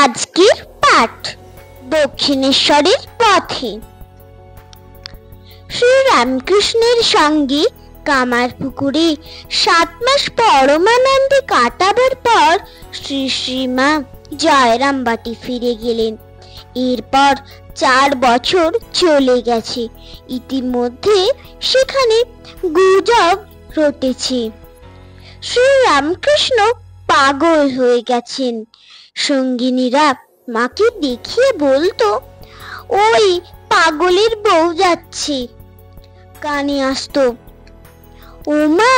আজকের পাঠ দক্ষিণেশ্বরের পথে। শ্রী রামকৃষ্ণের সঙ্গে কামারপুকুরে 7 মাস পরমানন্দে কাটাবার পর শ্রী শ্রীমা জয়রামবাটি ফিরে গেলেন। এরপর 4 বছর চলে গেছে। ইতিমধ্যে সেখানে গুজব রটেছে শ্রী রামকৃষ্ণ পাগল হয়ে গেছেন। সঙ্গিনীরা মাকে দেখিয়ে বলতো, ওই পাগলের বউ যাচ্ছে। কানে আসতো, ও মা,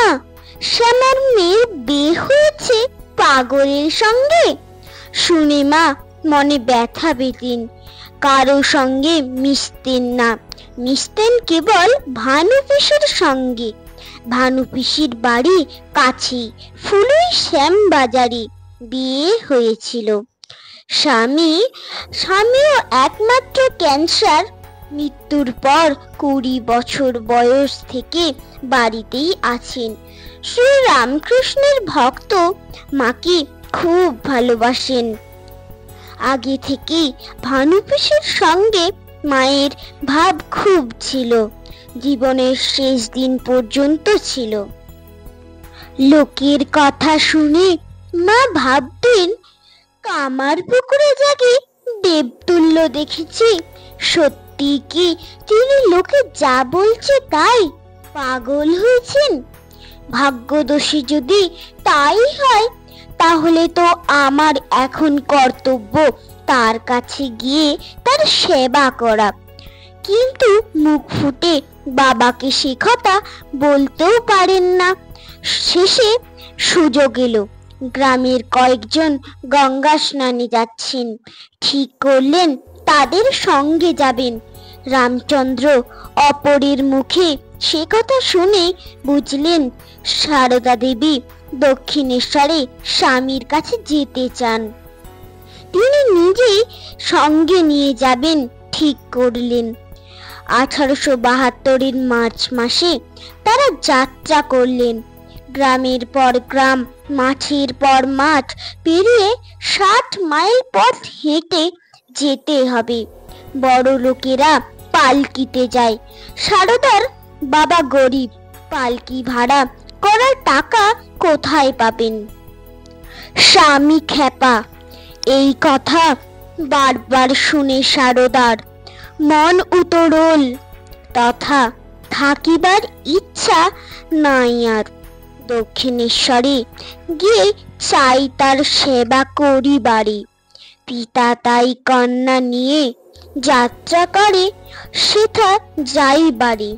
শ্যামার মেয়ের বিয়ে হয়েছে পাগলের সঙ্গে। শুনে মা মনে ব্যথা পেতেন। কারো সঙ্গে মিশতেন না, মিশতেন কেবল ভানু পিসির সঙ্গে। ভানু পিসির বাড়ি কাছেই, ফুলুই শ্যামবাজারে বিয়ে হয়েছিল। স্বামীও একমাত্র ক্যান্সার। মৃত্যুর পর 20 বছর বয়স থেকে বাড়িতেই আছেন। শ্রী রামকৃষ্ণের ভক্ত মাকে খুব ভালোবাসেন। আগে থেকেই ভানু পিসির সঙ্গে মায়ের ভাব খুব ছিল, জীবনের শেষ দিন পর্যন্ত ছিল। লোকের কথা শুনে মা ভাবতেন, কামারপুকুরে যাকে দেবতুল্য দেখেছি, সত্যি কি তিনি লোকে যা বলছে তাই পাগল হয়েছেন? ভাগ্যদোষী যদি তাই হয়, তাহলে তো আমার এখন কর্তব্য তার কাছে গিয়ে তার সেবা করা। কিন্তু মুখ ফুটে বাবাকে সে কথা বলতেও পারেন না। শেষে সুযোগ এলো। গ্রামের কয়েকজন গঙ্গা স্নানে যাচ্ছেন। ঠিক করলেন তাদের সঙ্গে যাবেন। রামচন্দ্র অপরের মুখে সে কথা শুনে বুঝলেন সারদা দেবী দক্ষিণেশ্বরে স্বামীর কাছে যেতে চান। তিনি নিজেই সঙ্গে নিয়ে যাবেন ঠিক করলেন। 1872 মার্চ মাসে তারা যাত্রা করলেন। গ্রামের পর গ্রাম, মাঠের পর মাঠ পেরিয়ে 60 মাইল পথ হেঁটে যেতে হবে। বড় লোকেরা পালকিতে যায়। সারদার বাবা গরিব, পালকি ভাড়া করার টাকা কোথায় পাবেন? স্বামী খেপা। এই কথা বারবার শুনে সারদার মন উতরল, তথা থাকিবার ইচ্ছা নাই আর। দক্ষিণেশ্বরে গিয়ে চাই তার সেবা করিবারে। পিতা তাই কন্যা নিয়ে যাত্রা করে সেথা যাইবারে।